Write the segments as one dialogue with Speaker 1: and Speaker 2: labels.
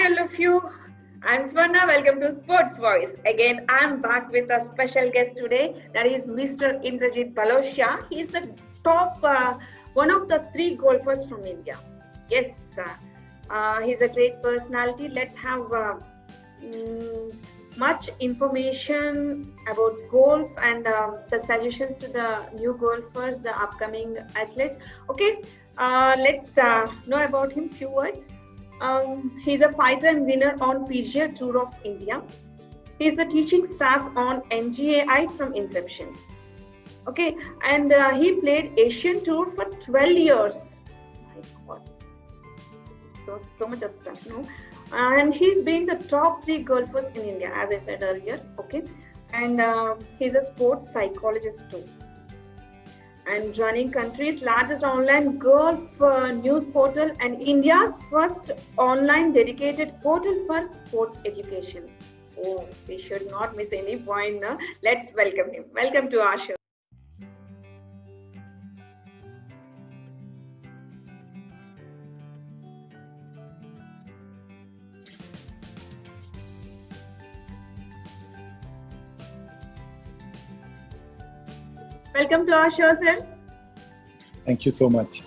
Speaker 1: Hi all of you. I'm Swarna. Welcome to Sports Voice. Again, I'm back with a special guest today. That is Mr. Indrajit Bhalotia. He's the top one of the three golfers from India. Yes, he's a great personality. Let's have much information about golf and the suggestions to the new golfers, the upcoming athletes. Okay, let's know about him. Few words. He's a fighter and winner on PGA Tour of India. He's the teaching staff on NGAI from inception. Okay, and he played Asian Tour for 12 years. My God, so much of stuff, no? And he's been the top three golfers in India, as I said earlier. Okay, and he's a sports psychologist too. And running country's largest online golf news portal and India's first online dedicated portal for sports education. Oh, we should not miss any point. No? Let's welcome him. Welcome to our show. Welcome to our show, sir.
Speaker 2: Thank you so much.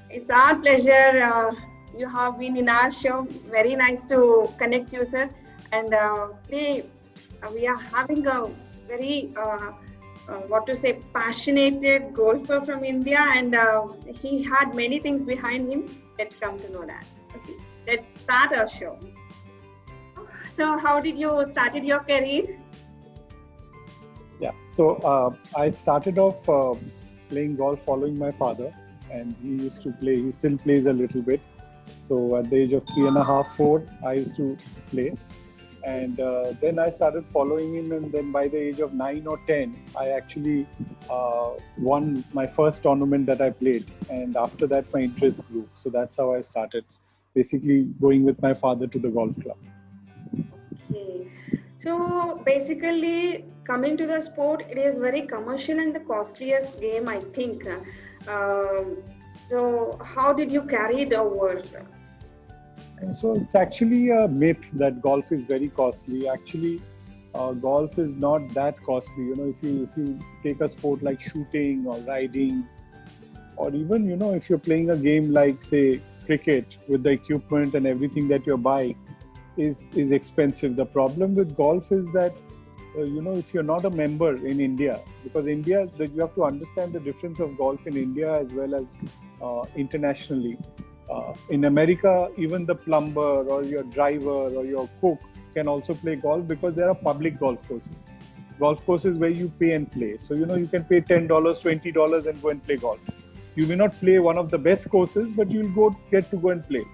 Speaker 1: It's our pleasure. You have been in our show. Very nice to connect you, sir. And today we are having a very, passionate golfer from India, and he had many things behind him. Let's come to know that. Okay. Let's start our show. So, how did you started your career?
Speaker 2: Yeah, so I started off playing golf following my father, and he used to play. He still plays a little bit. So at the age of 3.5, 4, I used to play, and then I started following him. And then by the age of 9 or 10, I actually won my first tournament that I played. And after that, my interest grew. So that's how I started, basically going with my father to the golf club.
Speaker 1: Okay. So basically, coming to the sport, it is very commercial and the costliest game, I think. So how did you carry it over?
Speaker 2: So it's actually a myth that golf is very costly. Actually, golf is not that costly. You know, if you take a sport like shooting or riding, or even, you know, if you're playing a game like, say, cricket, with the equipment and everything that you're buying is expensive. The problem with golf is that you know, if you're not a member in India, because India, you have to understand the difference of golf in India as well as internationally. In America, even the plumber or your driver or your cook can also play golf because there are public golf courses. Golf courses where you pay and play. So, you know, you can pay $10, $20 and go and play golf. You may not play one of the best courses, but you'll get to go and play.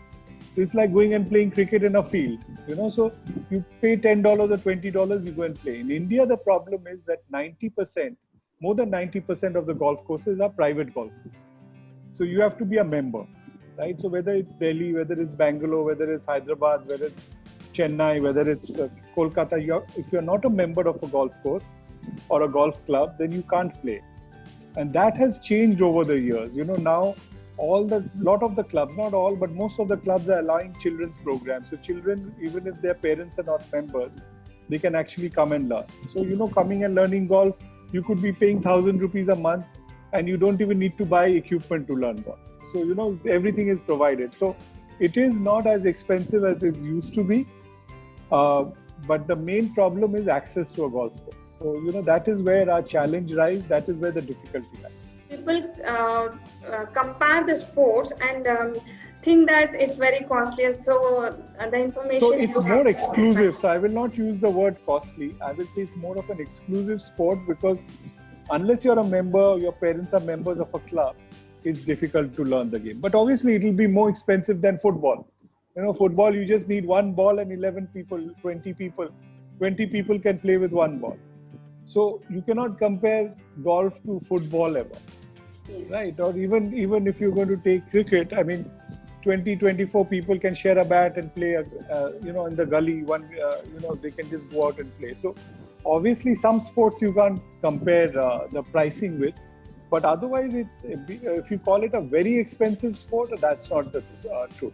Speaker 2: It's like going and playing cricket in a field, you know, so you pay $10 or $20, you go and play. In India, the problem is that 90%, more than 90% of the golf courses are private golf courses. So you have to be a member, right? So whether it's Delhi, whether it's Bangalore, whether it's Hyderabad, whether it's Chennai, whether it's Kolkata, if you're not a member of a golf course or a golf club, then you can't play. And that has changed over the years. You know, now, lot of the clubs, not all, but most of the clubs are allowing children's programs. So children, even if their parents are not members, they can actually come and learn. So, you know, coming and learning golf, you could be paying 1,000 rupees a month and you don't even need to buy equipment to learn golf. So, you know, everything is provided. So it is not as expensive as it used to be. But the main problem is access to a golf course. So, you know, that is where our challenge lies. That is where the difficulty lies.
Speaker 1: People compare the sports and think that it's very costly. So the information.
Speaker 2: So it's more exclusive. So I will not use the word costly. I will say it's more of an exclusive sport because unless you're a member, your parents are members of a club, it's difficult to learn the game. But obviously, it will be more expensive than football. You know, football, you just need one ball and 11 people, 20 people. 20 people can play with one ball. So you cannot compare golf to football ever. Yes. Right? Or even if you're going to take cricket, I mean, 20, 24 people can share a bat and play, you know, in the gully. You know, they can just go out and play. So obviously, some sports you can't compare the pricing with. But otherwise, if you call it a very expensive sport, that's not the truth.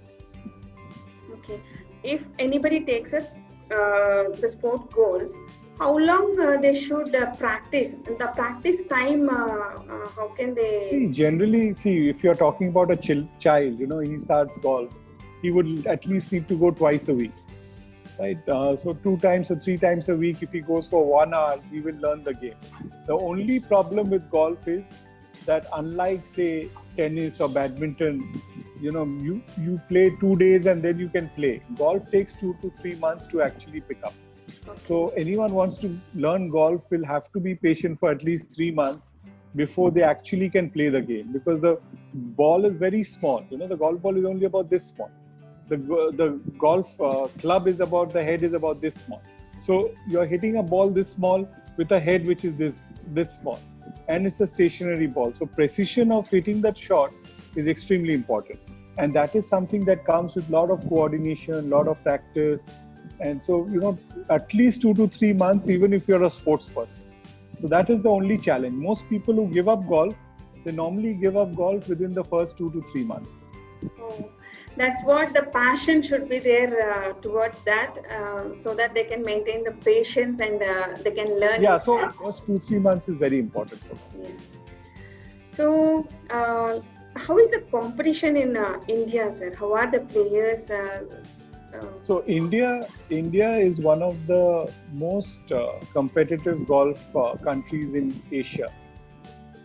Speaker 1: Okay. if anybody takes up the sport golf, how long they should practice? The practice time, how can they?
Speaker 2: See, generally, if you're talking about a child, he starts golf, he would at least need to go twice a week, right? So 2 times or 3 times a week, if he goes for 1 hour, he will learn the game. The only problem with golf is that unlike, say, tennis or badminton, you play 2 days and then you can play. Golf takes 2 to 3 months to actually pick up. So anyone wants to learn golf will have to be patient for at least 3 months before they actually can play the game, because the ball is very small. The golf ball is only about this small. The golf club is about, the head is about this small. So you're hitting a ball this small with a head which is this small, and it's a stationary ball. So precision of hitting that shot is extremely important, and that is something that comes with a lot of coordination, a lot of practice. And so, at least 2 to 3 months, even if you're a sports person. So that is the only challenge. Most people who give up golf, they normally give up golf within the first 2 to 3 months.
Speaker 1: Oh, that's what the passion should be there towards that, so that they can maintain the patience and they can learn.
Speaker 2: Yeah, so first 2-3 months is very important for them.
Speaker 1: Yes. So, how is the competition in India, sir? How are the players?
Speaker 2: So India is one of the most competitive golf countries in Asia.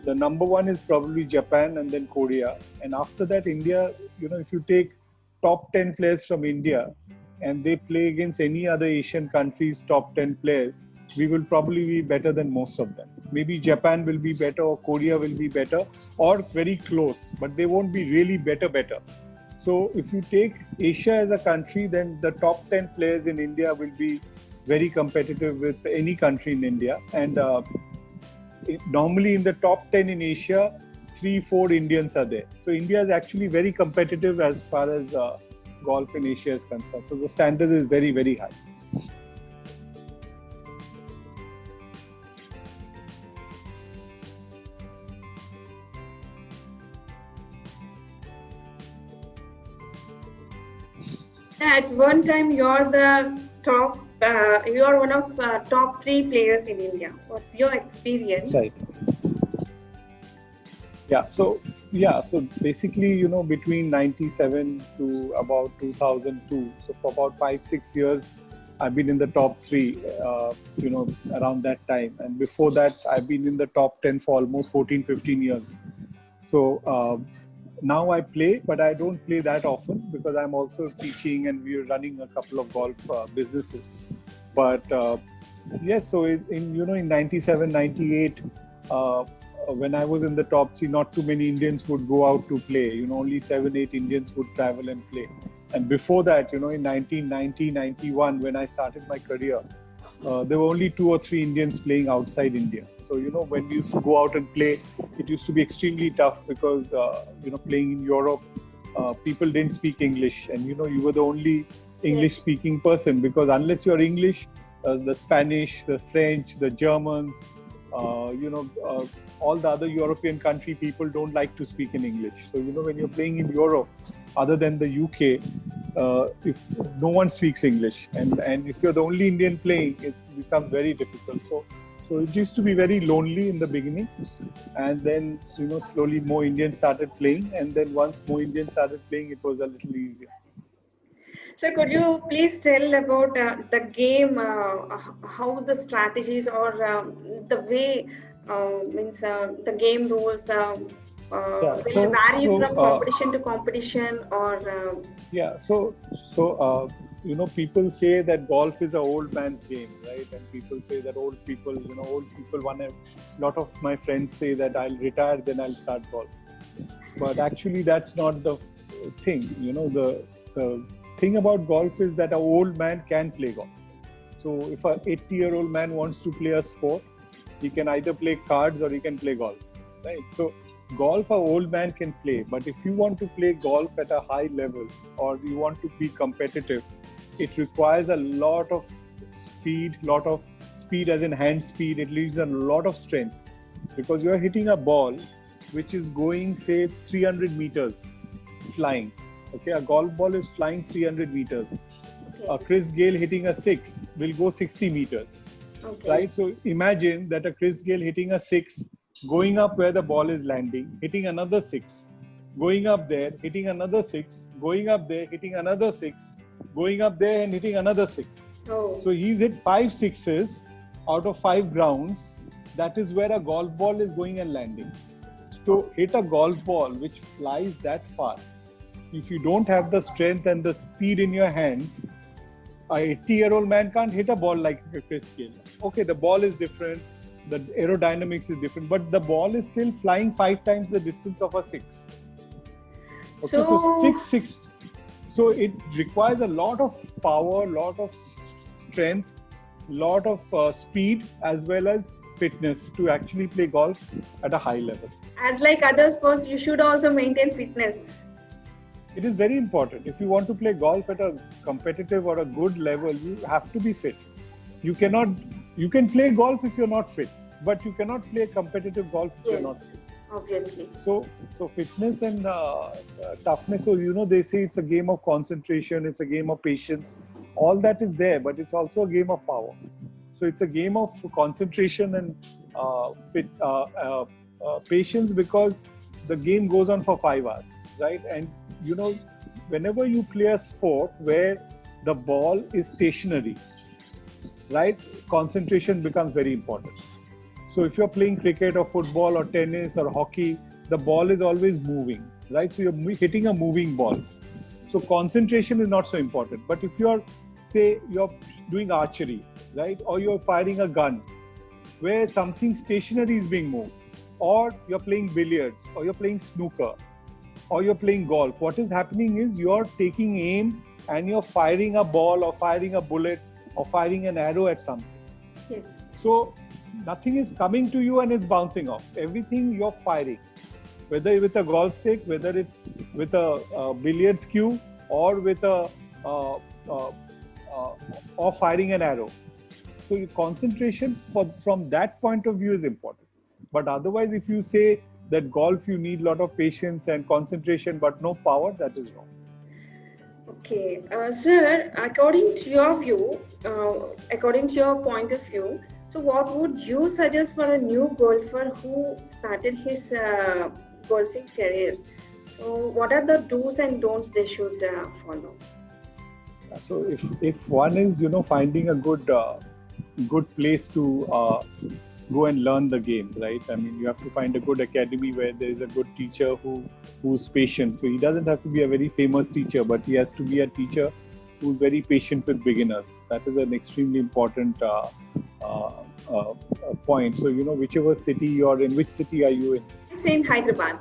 Speaker 2: The number one is probably Japan and then Korea. And after that, India, if you take top 10 players from India and they play against any other Asian countries' top 10 players, we will probably be better than most of them. Maybe Japan will be better, or Korea will be better, or very close, but they won't be really better. So if you take Asia as a country, then the top 10 players in India will be very competitive with any country in India. And normally in the top 10 in Asia, 3-4 Indians are there. So India is actually very competitive as far as golf in Asia is concerned. So the standard is very, very high.
Speaker 1: At one time, you're the top. You're one of top 3 players in India. What's your experience?
Speaker 2: That's right. So basically, between 97 to about 2002. So for about 5-6 years, I've been in the top 3. Around that time, and before that, I've been in the top 10 for almost 14-15 years. So. Now I play, but I don't play that often because I'm also teaching and we're running a couple of golf businesses. But yes, so in 97, 98, when I was in the top 3, not too many Indians would go out to play. Only 7-8 Indians would travel and play. And before that, in 1990, 91, when I started my career, there were only 2 or 3 Indians playing outside India. So, when we used to go out and play, it used to be extremely tough because, playing in Europe, people didn't speak English. And, you were the only English-speaking person, because unless you're English, the Spanish, the French, the Germans, all the other European country people don't like to speak in English. So, when you're playing in Europe, other than the UK, if no one speaks English, and if you're the only Indian playing, it becomes very difficult. So it used to be very lonely in the beginning, and then slowly more Indians started playing, and then once more Indians started playing, it was a little easier.
Speaker 1: So could you please tell about the game, how the strategies or the way the game rules will vary from competition to competition, or
Speaker 2: people say that golf is an old man's game, right? And people say that old people want to. A lot of my friends say that I'll retire, then I'll start golf. But actually, that's not the thing. The thing about golf is that an old man can play golf. So if an 80-year-old man wants to play a sport, he can either play cards or he can play golf, right? So golf an old man can play, but if you want to play golf at a high level or you want to be competitive, it requires a lot of speed as in hand speed. It needs a lot of strength, because you are hitting a ball which is going, say, 300 meters flying. Okay, a golf ball is flying 300 meters. a Chris Gale hitting a 6 will go 60 meters.
Speaker 1: Okay.
Speaker 2: Right? So imagine that a Chris Gale hitting a 6, going up where the ball is landing, hitting another 6, going up there, hitting another 6, going up there, hitting another 6, going up there and hitting another 6.
Speaker 1: Oh.
Speaker 2: So he's hit 5 sixes out of 5 grounds. That is where a golf ball is going and landing. So hit a golf ball which flies that far. If you don't have the strength and the speed in your hands, a 80-year-old man can't hit a ball like Chris Gale. Okay, the ball is different, the aerodynamics is different, but the ball is still flying 5 times the distance of a 6. Okay, so 6. So it requires a lot of power, lot of strength, lot of speed, as well as fitness to actually play golf at a high level.
Speaker 1: As like other sports, you should also maintain fitness.
Speaker 2: It is very important. If you want to play golf at a competitive or a good level, you have to be fit. You can play golf if you're not fit, but you cannot play competitive golf if you're not fit.
Speaker 1: Obviously.
Speaker 2: So fitness and toughness. So they say it's a game of concentration, it's a game of patience. All that is there, but it's also a game of power. So it's a game of concentration and patience, because the game goes on for 5 hours, right? And whenever you play a sport where the ball is stationary, right, concentration becomes very important. So if you're playing cricket or football or tennis or hockey, the ball is always moving, right? So you're hitting a moving ball. So concentration is not so important. But if you're doing archery, right, or you're firing a gun where something stationary is being moved, or you're playing billiards, or you're playing snooker, or you're playing golf, what is happening is you're taking aim and you're firing a ball or firing a bullet or firing an arrow at something.
Speaker 1: Yes.
Speaker 2: So nothing is coming to you and it's bouncing off. Everything you're firing, whether with a golf stick, whether it's with a billiards cue, or with or firing an arrow. So your concentration from that point of view is important. But otherwise, if you say that golf you need a lot of patience and concentration but no power, that is wrong.
Speaker 1: Okay, sir, according to your view, according to your point of view, so what would you suggest for a new golfer who started his golfing career? So what are the do's and don'ts they should follow?
Speaker 2: So if one is finding a good place to go and learn the game, right? I mean, you have to find a good academy where there is a good teacher who's patient. So he doesn't have to be a very famous teacher, but he has to be a teacher who's very patient with beginners. That is an extremely important point. So whichever city you're in, which city are you in?
Speaker 1: It's in Hyderabad.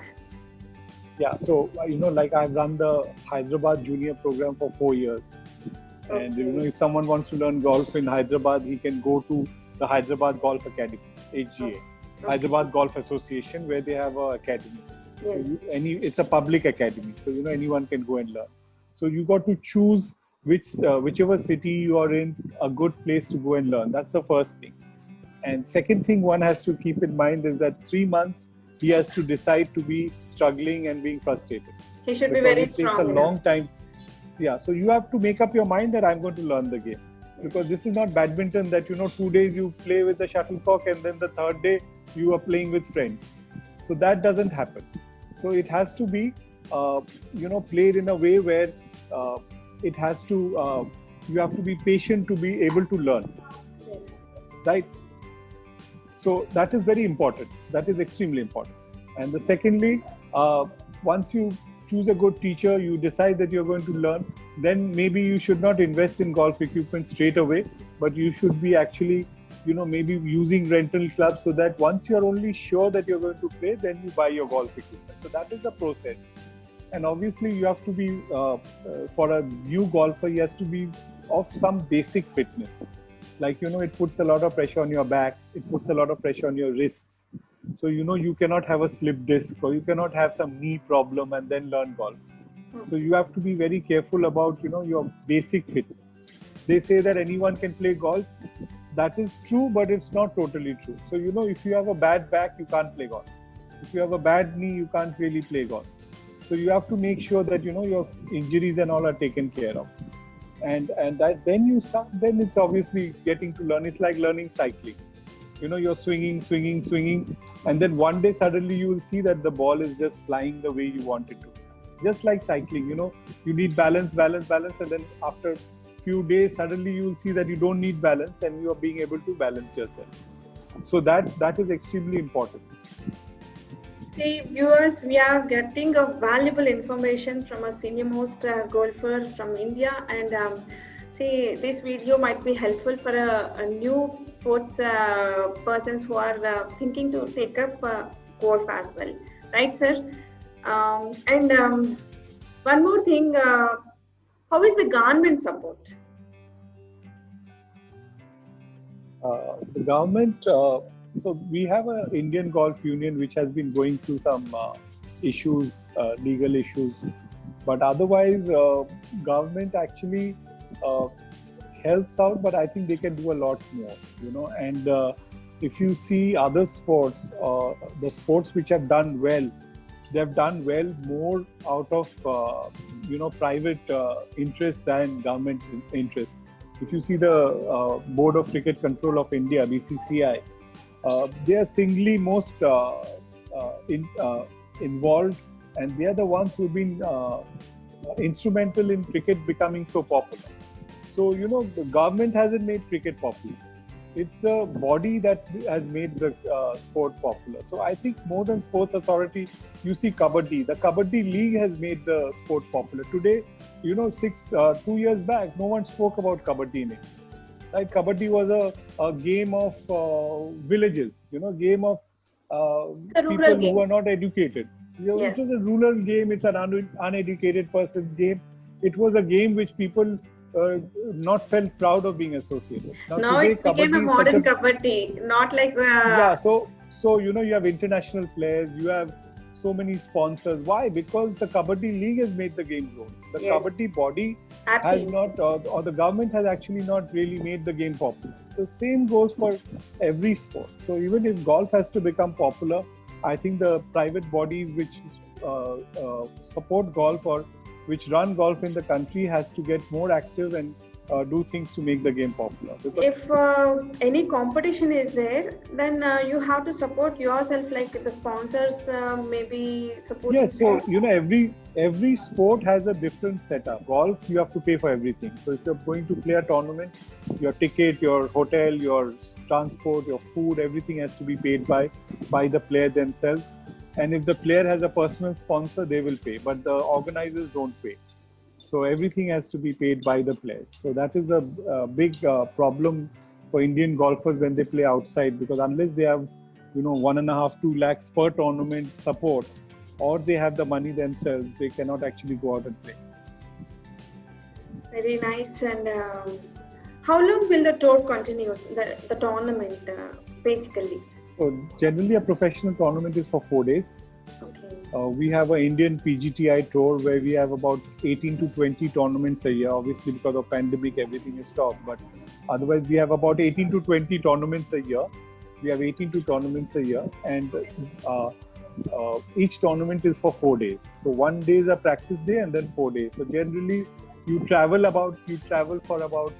Speaker 2: Yeah, so like I've run the Hyderabad junior program for 4 years. Okay. And if someone wants to learn golf in Hyderabad, he can go to the Hyderabad Golf Academy, HGA, okay. Hyderabad Golf Association, where they have an academy.
Speaker 1: Yes.
Speaker 2: So it's a public academy, so anyone can go and learn. So you got to choose whichever city you are in, a good place to go and learn. That's the first thing. And second thing one has to keep in mind is that 3 months he has to decide to be struggling and being frustrated.
Speaker 1: He should be very strong.
Speaker 2: It takes a long time. Yeah, so you have to make up your mind that I'm going to learn the game. Because this is not badminton that 2 days you play with the shuttlecock and then the third day you are playing with friends. So that doesn't happen. So it has to be played in a way where it has to you have to be patient to be able to learn.
Speaker 1: Yes.
Speaker 2: Right? So that is very important. That is extremely important. And secondly, once you choose a good teacher, you decide that you're going to learn, then maybe you should not invest in golf equipment straight away, but you should be actually, maybe using rental clubs, so that once you're only sure that you're going to play, then you buy your golf equipment. So that is the process. And obviously you have to be, for a new golfer, he has to be of some basic fitness. Like, it puts a lot of pressure on your back, it puts a lot of pressure on your wrists. So, you cannot have a slip disc, or you cannot have some knee problem and then learn golf. So you have to be very careful about, your basic fitness. They say that anyone can play golf. That is true, but it's not totally true. So, if you have a bad back, you can't play golf. If you have a bad knee, you can't really play golf. So you have to make sure that, your injuries and all are taken care of. and that then you start, then it's obviously getting to learn. It's like learning cycling. You're swinging, and then one day suddenly you will see that the ball is just flying the way you want it to. Just like cycling, you need balance, and then after few days suddenly you will see that you don't need balance and you are being able to balance yourself. So that is extremely important.
Speaker 1: See, viewers, we are getting a valuable information from a senior most golfer from India, and see, this video might be helpful for a new sports persons who are thinking to take up golf as well, right, sir? And one more thing, how is the government support?
Speaker 2: The government, so we have an Indian Golf Union which has been going through some issues, legal issues, but otherwise government actually helps out, but I think they can do a lot more, and if you see other sports, the sports which have done well, they've done well more out of private interest than government interest. If you see the Board of Cricket Control of India, BCCI, they are singly most involved, and they are the ones who've been instrumental in cricket becoming so popular. So, the government hasn't made cricket popular. It's the body that has made the sport popular. So I think more than sports authority, you see Kabaddi. The Kabaddi League has made the sport popular. Today, 2 years back, no one spoke about Kabaddi in India. Right? Kabaddi was a game of villages, game of people who are not educated.
Speaker 1: Yes.
Speaker 2: It was a rural game. It's an uneducated person's game. It was a game which people not felt proud of being associated.
Speaker 1: Now today, it became a modern Kabaddi, not like...
Speaker 2: Yeah, so you have international players, you have so many sponsors. Why? Because the Kabaddi League has made the game grow. The Kabaddi body has not, or the government has actually not really made the game popular. So same goes for every sport. So even if golf has to become popular, I think the private bodies which support golf or which run golf in the country has to get more active and do things to make the game popular.
Speaker 1: If any competition is there, then you have to support yourself, like the sponsors maybe support.
Speaker 2: Yes, so every sport has a different setup. Golf, you have to pay for everything. So if you're going to play a tournament, your ticket, your hotel, your transport, your food, everything has to be paid by the player themselves. And if the player has a personal sponsor, they will pay, but the organizers don't pay. So everything has to be paid by the players. So that is the big problem for Indian golfers when they play outside, because unless they have, 1.5-2 lakhs per tournament support, or they have the money themselves, they cannot actually go out and play.
Speaker 1: Very nice. And how long will the tour continue, the tournament basically?
Speaker 2: So generally a professional tournament is for 4 days.
Speaker 1: Okay.
Speaker 2: We have an Indian PGTI tour where we have about 18 to 20 tournaments a year. Obviously because of pandemic, everything is stopped. But otherwise we have about 18 to 20 tournaments a year. We have 18 to tournaments a year, and each tournament is for 4 days. So 1 day is a practice day and then 4 days. So generally you travel for about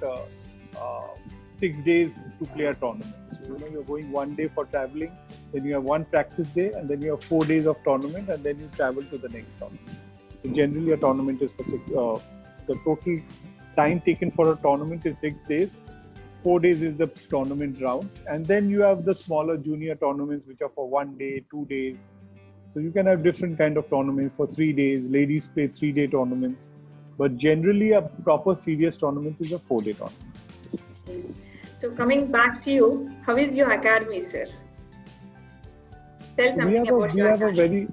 Speaker 2: 6 days to play a tournament. So you're going 1 day for traveling, then you have 1 practice day, and then you have 4 days of tournament, and then you travel to the next tournament. So generally a tournament is for the total time taken for a tournament is 6 days. 4 days is the tournament round, and then you have the smaller junior tournaments which are for 1 day, 2 days. So you can have different kind of tournaments for 3 days. Ladies play 3-day tournaments, but generally a proper serious tournament is a 4-day tournament.
Speaker 1: So coming back to you, how is your academy, sir? Tell something about your academy.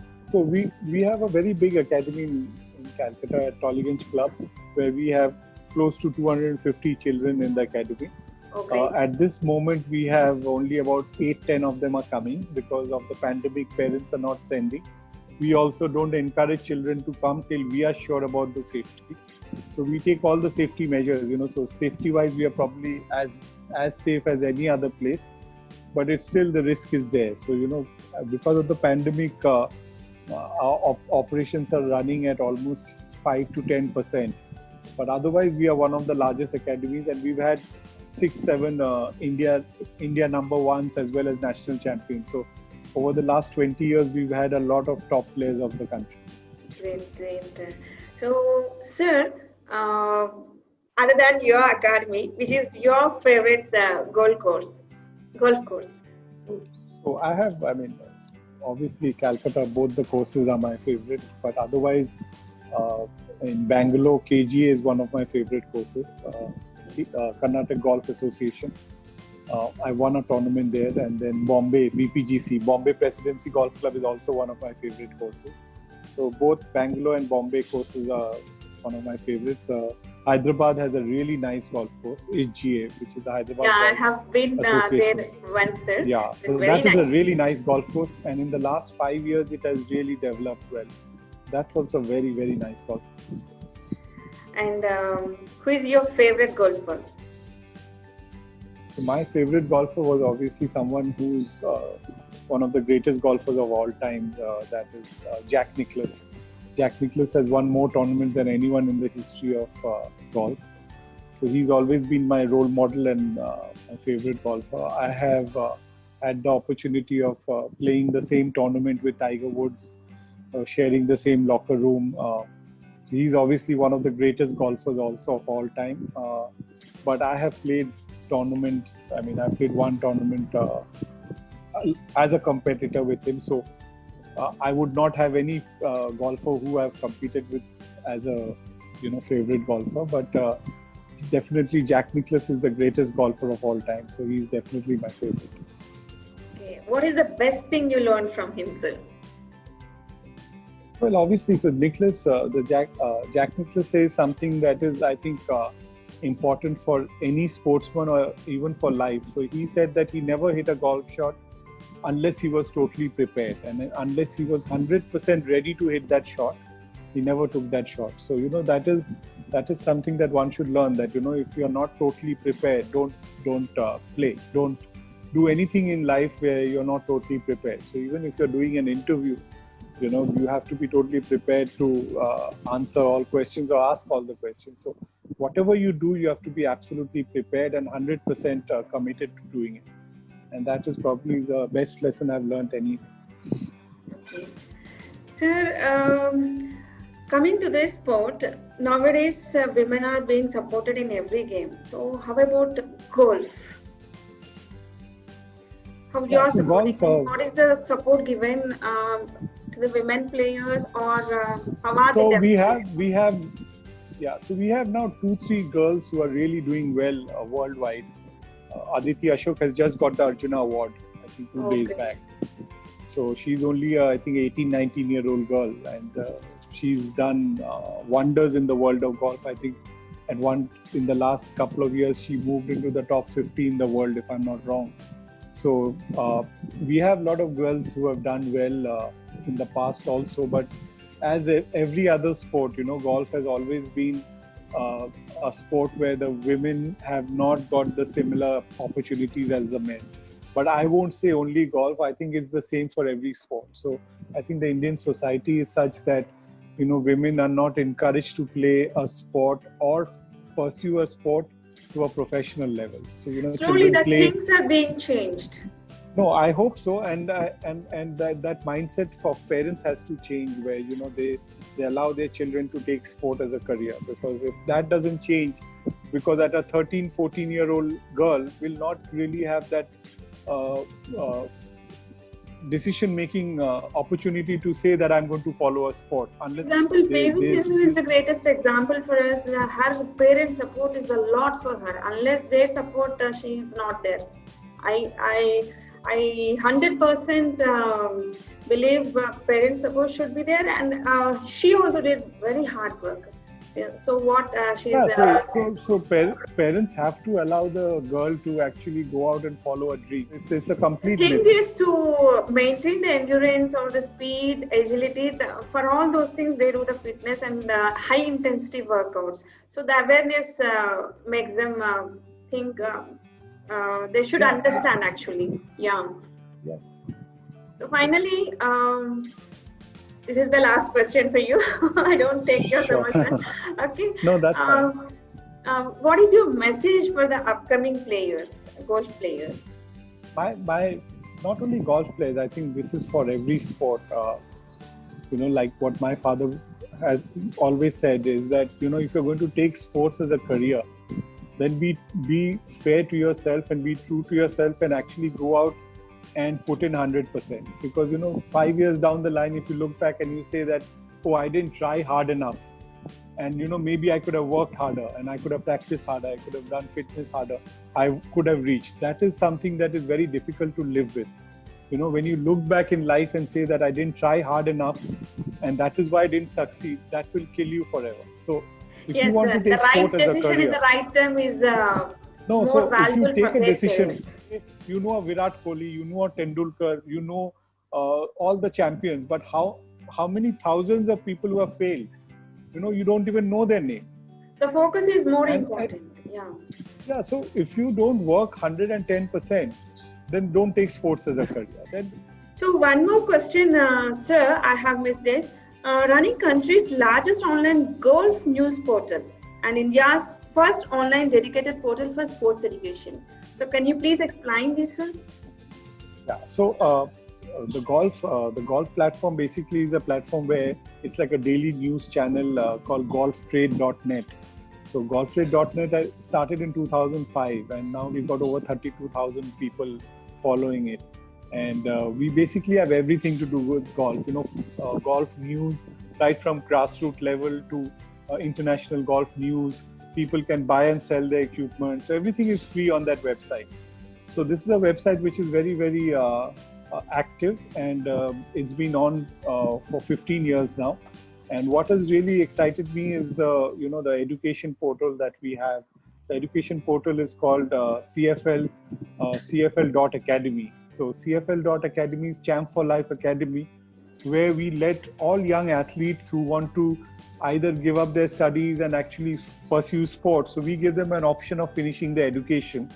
Speaker 2: We have a very big academy in Calcutta at Tollygunge Club, where we have close to 250 children in the academy.
Speaker 1: Okay.
Speaker 2: At this moment, we have only about 8-10 of them are coming because of the pandemic. Parents are not sending. We also don't encourage children to come till we are sure about the safety. So we take all the safety measures, So safety-wise, we are probably as safe as any other place, but it's still the risk is there. So because of the pandemic, our operations are running at almost 5 to 10%. But otherwise, we are one of the largest academies, and we've had 6, 7 India number ones as well as national champions. So over the last 20 years, we've had a lot of top players of the country.
Speaker 1: Great, great. So, sir, other than your academy, which is your favorite golf course?
Speaker 2: So I have, obviously Calcutta, both the courses are my favorite, but otherwise in Bangalore, KGA is one of my favorite courses, Karnataka Golf Association. I won a tournament there, and then Bombay, BPGC, Bombay Presidency Golf Club is also one of my favorite courses. So both Bangalore and Bombay courses are one of my favorites. Hyderabad has a really nice golf course, HGA, which is the Hyderabad
Speaker 1: Yeah,
Speaker 2: Golf
Speaker 1: I have been there once, sir.
Speaker 2: Yeah, so that is a really nice golf course, and in the last 5 years, it has really developed well. That's also a very, very nice golf course.
Speaker 1: And who is your favorite golfer?
Speaker 2: So my favorite golfer was obviously someone who's one of the greatest golfers of all time. That is Jack Nicklaus. Jack Nicklaus has won more tournaments than anyone in the history of golf. So he's always been my role model and my favorite golfer. I have had the opportunity of playing the same tournament with Tiger Woods, sharing the same locker room. So he's obviously one of the greatest golfers also of all time. But I have played tournaments. I played one tournament as a competitor with him. So I would not have any golfer who I've competed with as a favorite golfer. But definitely Jack Nicklaus is the greatest golfer of all time. So he's definitely my favorite.
Speaker 1: Okay. What is the best thing you learned from him, sir?
Speaker 2: Well, obviously, so Nicklaus, Jack Nicklaus says something that is, I think, important for any sportsman or even for life. So he said that he never hit a golf shot unless he was totally prepared, and unless he was 100% ready to hit that shot, he never took that shot. So that is something that one should learn, that if you are not totally prepared, don't play, don't do anything in life where you're not totally prepared. So even if you're doing an interview, you have to be totally prepared to answer all questions or ask all the questions. So whatever you do, you have to be absolutely prepared and 100% committed to doing it. And that is probably the best lesson I've learned anyway.
Speaker 1: Okay. Sir, coming to this sport, nowadays women are being supported in every game. So how about golf? How you are supporting? What is the support given to the women players, or how are they?
Speaker 2: So we have now 2-3 girls who are really doing well worldwide. Aditi Ashok has just got the Arjuna Award, I think 2 days back. So she's only I think 18-19-year-old girl, and she's done wonders in the world of golf. I think in the last couple of years she moved into the top 50 in the world, if I'm not wrong. So we have a lot of girls who have done well in the past also, but as every other sport, golf has always been a sport where the women have not got the similar opportunities as the men. But I won't say only golf. I think it's the same for every sport. So I think the Indian society is such that women are not encouraged to play a sport or pursue a sport to a professional level. So
Speaker 1: slowly the things are being changed.
Speaker 2: No, I hope so, and that mindset for parents has to change, where they allow their children to take sport as a career. Because if that doesn't change, because that a 13-14-year-old girl will not really have that decision-making opportunity to say that I'm going to follow a sport. Unless
Speaker 1: example, PV Sindhu is the greatest example for us. Her parent support is a lot for her. Unless their support, she is not there. I 100% believe parent support should be there, and she also did very hard work. So what she's
Speaker 2: parents have to allow the girl to actually go out and follow a dream. It's a complete
Speaker 1: thing is to maintain the endurance or the speed, agility. For all those things, they do the fitness and high intensity workouts. So the awareness makes them think. They should understand actually. Yeah.
Speaker 2: Yes.
Speaker 1: So finally, This is the last question for you. I don't take your
Speaker 2: Sure.
Speaker 1: semester. Okay.
Speaker 2: No, that's fine.
Speaker 1: What is your message for the upcoming players, golf players?
Speaker 2: My not only golf players, I think this is for every sport. Like what my father has always said is that, if you're going to take sports as a career, then be fair to yourself and be true to yourself and actually go out and put in 100%. Because, 5 years down the line, if you look back and you say that, oh, I didn't try hard enough. And, maybe I could have worked harder and I could have practiced harder. I could have done fitness harder. I could have reached. That is something that is very difficult to live with. When you look back in life and say that I didn't try hard enough and that is why I didn't succeed, that will kill you forever. So if you want to take sport as a career,
Speaker 1: decision is the right term is
Speaker 2: no,
Speaker 1: more
Speaker 2: so
Speaker 1: valuable
Speaker 2: if you take
Speaker 1: for
Speaker 2: a
Speaker 1: their
Speaker 2: decision,
Speaker 1: career.
Speaker 2: if you know a Virat Kohli, you know a Tendulkar, you know all the champions, but how many thousands of people who have failed? You don't even know their name.
Speaker 1: The focus is more important.
Speaker 2: Yeah. So if you don't work 110%, then don't take sports as a career.
Speaker 1: So one more question, sir. I have missed this. Running country's largest online golf news portal and India's first online dedicated portal for sports education. So can you please explain this, sir?
Speaker 2: Yeah. So the golf platform basically is a platform where it's like a daily news channel called golftrade.net. So golftrade.net started in 2005 and now we've got over 32,000 people following it. And we basically have everything to do with golf, golf news, right from grassroots level to international golf news. People can buy and sell their equipment. So everything is free on that website. So this is a website which is very, very active and it's been on for 15 years now. And what has really excited me is the education portal that we have. The education portal is called CFL.Academy. So CFL.Academy is Champ for Life Academy, where we let all young athletes who want to either give up their studies and actually pursue sports. So we give them an option of finishing their education.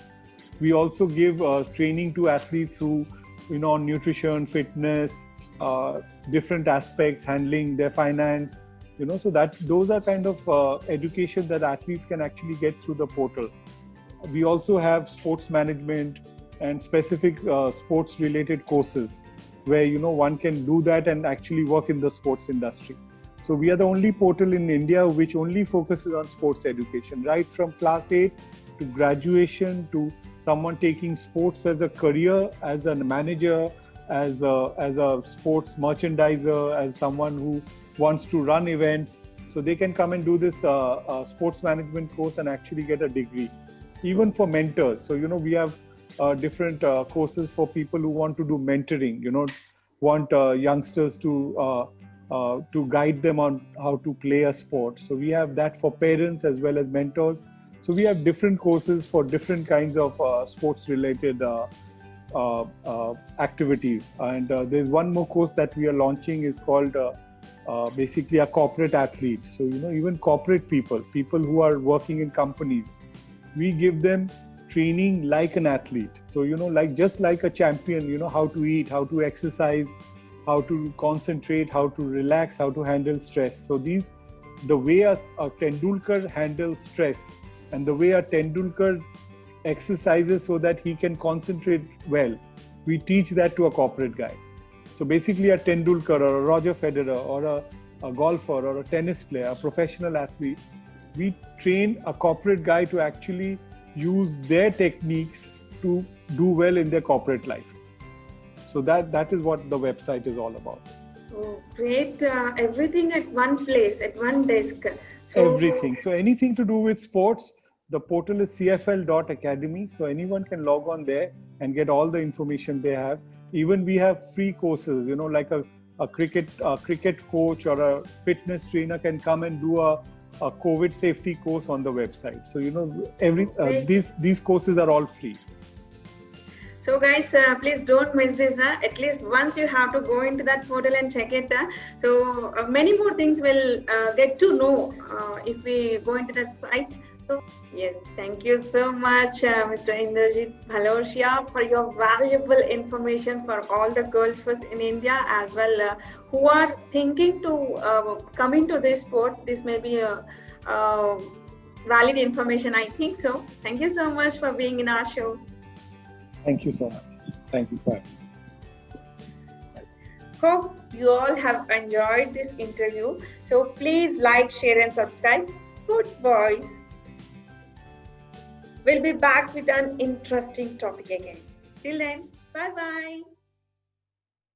Speaker 2: We also give training to athletes who, on nutrition, fitness, different aspects, handling their finance, so that those are kind of education that athletes can actually get through the portal. We also have sports management and specific sports related courses where, one can do that and actually work in the sports industry. So we are the only portal in India which only focuses on sports education, right from class 8 to graduation to someone taking sports as a career, as a manager, as a sports merchandiser, as someone who wants to run events. So they can come and do this sports management course and actually get a degree. Even for mentors. So, we have different courses for people who want to do mentoring, want youngsters to guide them on how to play a sport. So we have that for parents as well as mentors. So we have different courses for different kinds of sports related activities. And there's one more course that we are launching is called basically a corporate athlete. So, even corporate people who are working in companies, we give them training like an athlete. So, just like a champion, how to eat, how to exercise, how to concentrate, how to relax, how to handle stress. So the way a Tendulkar handles stress and the way a Tendulkar exercises so that he can concentrate well, we teach that to a corporate guy. So basically a Tendulkar or a Roger Federer or a golfer or a tennis player, a professional athlete, we train a corporate guy to actually use their techniques to do well in their corporate life. So that is what the website is all about.
Speaker 1: Oh, great. Everything at one place, at one desk.
Speaker 2: Everything. So anything to do with sports, the portal is cfl.academy. So anyone can log on there and get all the information they have. Even we have free courses, like a cricket coach or a fitness trainer can come and do a COVID safety course on the website. So, these courses are all free.
Speaker 1: So guys, please don't miss this. At least once you have to go into that portal and check it. So many more things will get to know if we go into the site. So, yes, thank you so much, Mr. Indrajit Bhalotia, for your valuable information for all the golfers in India as well who are thinking to come into this sport. This may be a valid information, I think so. Thank you so much for being in our show.
Speaker 2: Thank you so much. Thank you for having me.
Speaker 1: Hope you all have enjoyed this interview. So please like, share, and subscribe. Sports Voice. We'll be back with an interesting topic again. Till then, bye bye.